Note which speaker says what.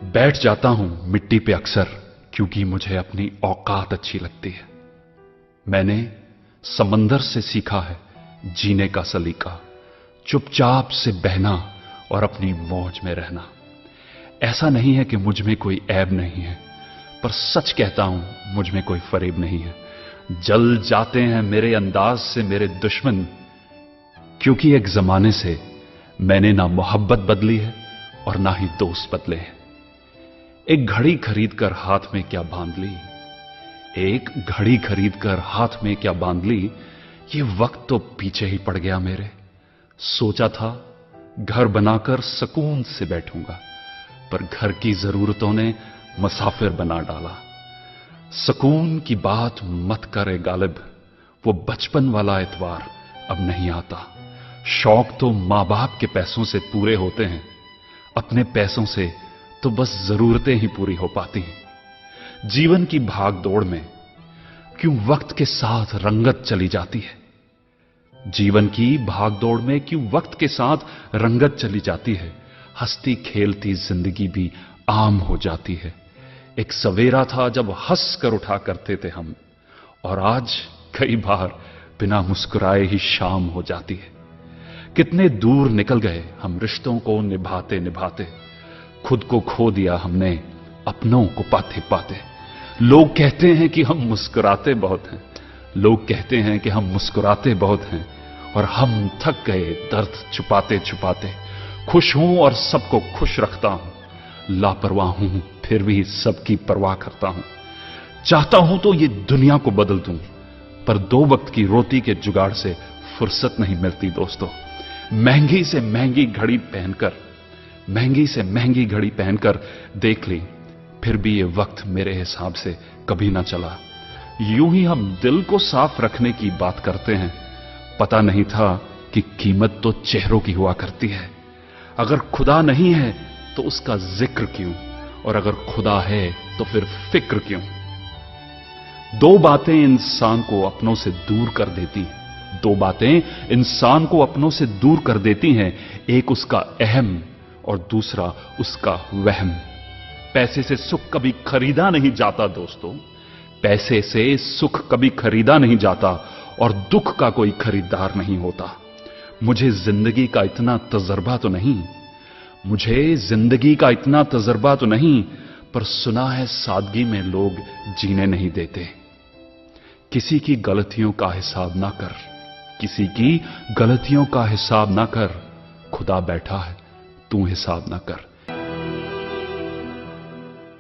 Speaker 1: बैठ जाता हूं मिट्टी पे अक्सर, क्योंकि मुझे अपनी औकात अच्छी लगती है। मैंने समंदर से सीखा है जीने का सलीका, चुपचाप से बहना और अपनी मौज में रहना। ऐसा नहीं है कि मुझ में कोई ऐब नहीं है, पर सच कहता हूं मुझ में कोई फरेब नहीं है। जल जाते हैं मेरे अंदाज से मेरे दुश्मन, क्योंकि एक जमाने से मैंने ना मोहब्बत बदली है और ना ही दोस्त बदले हैं। एक घड़ी खरीद कर हाथ में क्या बांध ली, एक घड़ी खरीद कर हाथ में क्या बांध ली, ये वक्त तो पीछे ही पड़ गया मेरे। सोचा था घर बनाकर सुकून से बैठूंगा, पर घर की जरूरतों ने मुसाफिर बना डाला। सुकून की बात मत करे गालिब, वो बचपन वाला एतवार अब नहीं आता। शौक तो मां बाप के पैसों से पूरे होते हैं, अपने पैसों से तो बस जरूरतें ही पूरी हो पाती हैं। जीवन की भाग दौड़ में क्यों वक्त के साथ रंगत चली जाती है, जीवन की भागदौड़ में क्यों वक्त के साथ रंगत चली जाती है। हंसती खेलती जिंदगी भी आम हो जाती है। एक सवेरा था जब हंस कर उठा करते थे हम, और आज कई बार बिना मुस्कुराए ही शाम हो जाती है। कितने दूर निकल गए हम रिश्तों को निभाते निभाते, खुद को खो दिया हमने अपनों को पाते पाते। लोग कहते हैं कि हम मुस्कुराते बहुत हैं, लोग कहते हैं कि हम मुस्कुराते बहुत हैं, और हम थक गए दर्द छुपाते छुपाते। खुश हूं और सबको खुश रखता हूं, लापरवाह हूं फिर भी सबकी परवाह करता हूं। चाहता हूं तो ये दुनिया को बदल दूं, पर दो वक्त की रोटी के जुगाड़ से फुर्सत नहीं मिलती दोस्तों। महंगी से महंगी घड़ी पहनकर, महंगी से महंगी घड़ी पहनकर देख ली, फिर भी ये वक्त मेरे हिसाब से कभी ना चला। यूं ही हम दिल को साफ रखने की बात करते हैं, पता नहीं था कि कीमत तो चेहरों की हुआ करती है। अगर खुदा नहीं है तो उसका जिक्र क्यों, और अगर खुदा है तो फिर फिक्र क्यों। दो बातें इंसान को अपनों से दूर कर देती हैं, दो बातें इंसान को अपनों से दूर कर देती हैं। एक उसका अहम और दूसरा उसका वहम। पैसे से सुख कभी खरीदा नहीं जाता दोस्तों, पैसे से सुख कभी खरीदा नहीं जाता, और दुख का कोई खरीदार नहीं होता। मुझे जिंदगी का इतना तजर्बा तो नहीं, मुझे जिंदगी का इतना तजर्बा तो नहीं, पर सुना है सादगी में लोग जीने नहीं देते। किसी की गलतियों का हिसाब ना कर, किसी की गलतियों का हिसाब ना कर, खुदा बैठा है तू हिसाब ना कर।